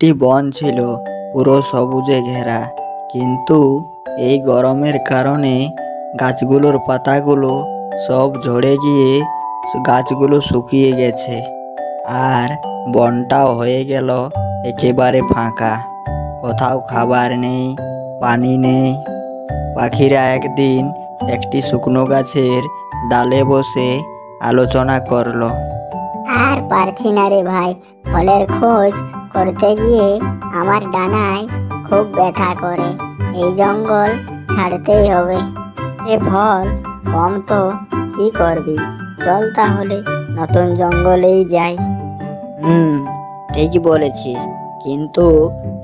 একটি বন ছিল পুরো সবুজে ঘেরা, কিন্তু এই গরমের কারণে গাছগুলোর পাতাগুলো সব ঝরে গিয়ে গাছগুলো শুকিয়ে গেছে। আর বনটাও হয়ে গেল একেবারে ফাঁকা। কোথাও খাবার নেই, পানি নেই। পাখিরা একদিন একটি শুকনো গাছের ডালে বসে আলোচনা করলো। আর পারছি না রে ভাই, ফলের খোঁজ করতে গিয়ে আমার ডানায় খুব ব্যথা করে। এই জঙ্গল ছাড়তেই হবে। এ ফল কম তো কি করবি, চল তাহলে নতুন জঙ্গলেই যাই। ঠিকই বলেছিস, কিন্তু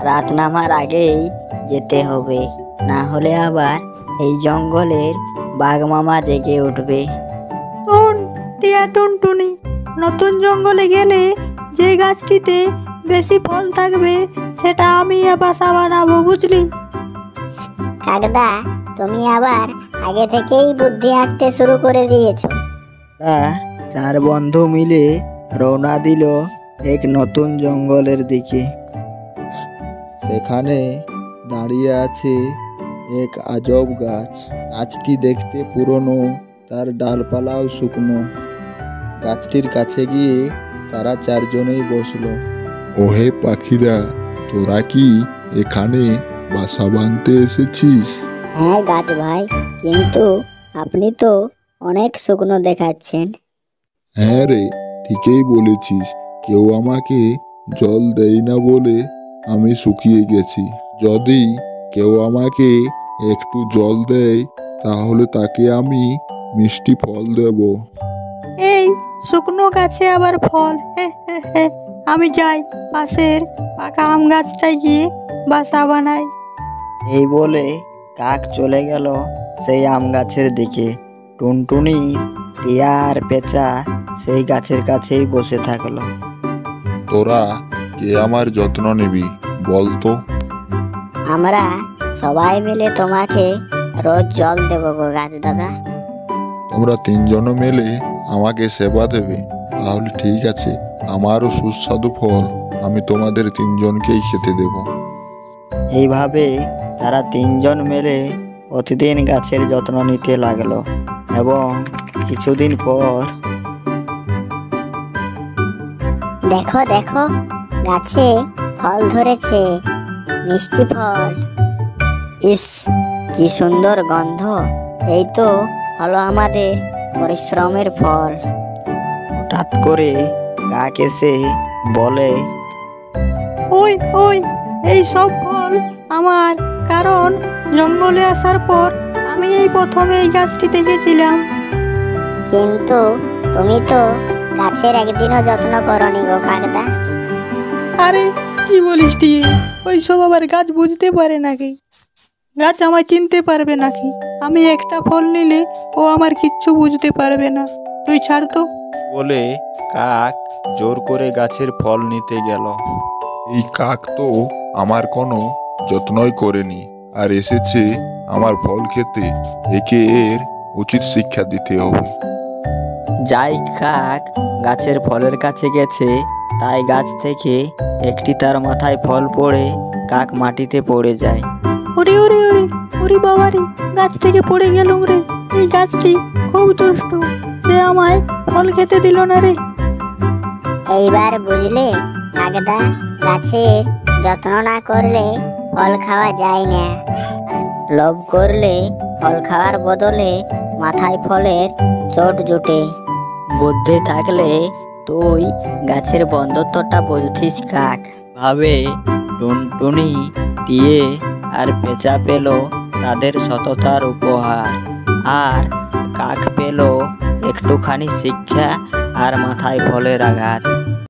রাত নামার আগেই যেতে হবে, না হলে আবার এই জঙ্গলের বাঘ মামা জেগে উঠবে। শোন টিয়া টুনটুনি, নতুন জঙ্গলে গেলে যে গাছটিতে বেশি ফল থাকবে সেটা আমি বাসা বানাবো, বুঝলি? কাকদা, তুমি আবার আগে থেকেই বুদ্ধি আঁটতে শুরু করে দিয়েছো। চার বন্ধু মিলে রওনা দিল এক নতুন জঙ্গলের দিকে। সেখানে দাঁড়িয়ে আছে এক আজব গাছ। গাছটি দেখতে পুরনো, তার ডালপালাও শুকনো। গাছটির কাছে গিয়ে তারা চারজনেই বসলো। ওহে পাখিরা, তোরা কি এখানে বাসা বাঁধতে এসেছিস? হ্যাঁ গাছ ভাই, কিন্তু আপনি তো অনেক শুকনো দেখাচ্ছেন। হ্যাঁ রে, ঠিকই বলেছিস। কেউ আমাকে জল দেয় না বলে আমি শুকিয়ে গেছি। যদি কেউ আমাকে একটু জল দেয় তাহলে তাকে আমি মিষ্টি ফল দেব। এই শুকনো গাছে আবার ফল? আমি যাই পাশের পাকা আম গাছটায় গিয়ে বাসা বানাই। এই বলে কাক চলে গেল সেই আম গাছের দিকে। টুনটুনি, টিয়া আর পেঁচা সেই গাছের কাছেই বসে থাকলো। তোরা কে আমার যত্ন নিবি বলতো? আমরা সবাই মিলে তোমাকে রোজ জল দেবো গো গাছ দাদা। তোমরা তিনজনে মিলে আমাকে সেবা দেবে? তাহলে ঠিক আছে, আমারও সুস্বাদু ফল আমি তোমাদের তিনজনকেই খেতে দেব। এইভাবে তারা তিনজন মিলে প্রতিদিন গাছের যত্ন নিতে লাগলো, এবং কিছুদিন পর দেখো দেখো, গাছে ফল ধরেছে, মিষ্টি ফল। ইস, কি সুন্দর গন্ধ! এই তো হলো আমাদের পরিশ্রমের ফল। হঠাৎ করে কাক এসে বলে, ওই ওই, এই সব ফল আমার, কারণ জঙ্গলে আসার পর আমি এই প্রথমে এই গাছটি দেখেছিলাম। কিন্তু তুমি তো গাছের একদিনও যত্ন করনি গো কাকদা। আরে কি বলিস টিয়ে, ওই সব আবার গাছ বুঝতে পারে নাকি? গাছ আমায় চিনতে পারবে নাকি? আমি একটা ফল নিলে ও আমার কিচ্ছু বুঝতে পারবে না। তুই ছাড় তো। বলে কাক জোর করে গাছের ফল নিতে গেল। এই কাক তো আমার কোনো যত্নই করেনি আর এসেছে আমার ফল খেতে। একে এর উচিত শিক্ষা দিতে হবে। যাই কাক গাছের ফলের কাছে গেছে, তাই গাছ থেকে একটি তার মাথায় ফল পড়ে কাক মাটিতে পড়ে যায়। ওরে ওরে ওরে, ওরে বাবারে, গাছ থেকে পড়ে গেলুম রে। এই গাছটি খুব দুষ্ট, সে আমায় ফল খেতে দিল না রে। এইবার বুঝলে কাকদা, গাছের যত্ন না করলে ফল খাওয়া যায় না। লোভ করলে ফল খাওয়ার বদলে মাথায় ফলের চোট জুটে। বুদ্ধি থাকলে তুই গাছের বন্ধুত্বটা বুঝতিস কাক। ভাবে টুনটুনি, টিয়ে আর পেঁচা পেল তাদের সততার উপহার, আর কাক পেল একটুখানি শিক্ষা আর মাথায় ফলের আঘাত।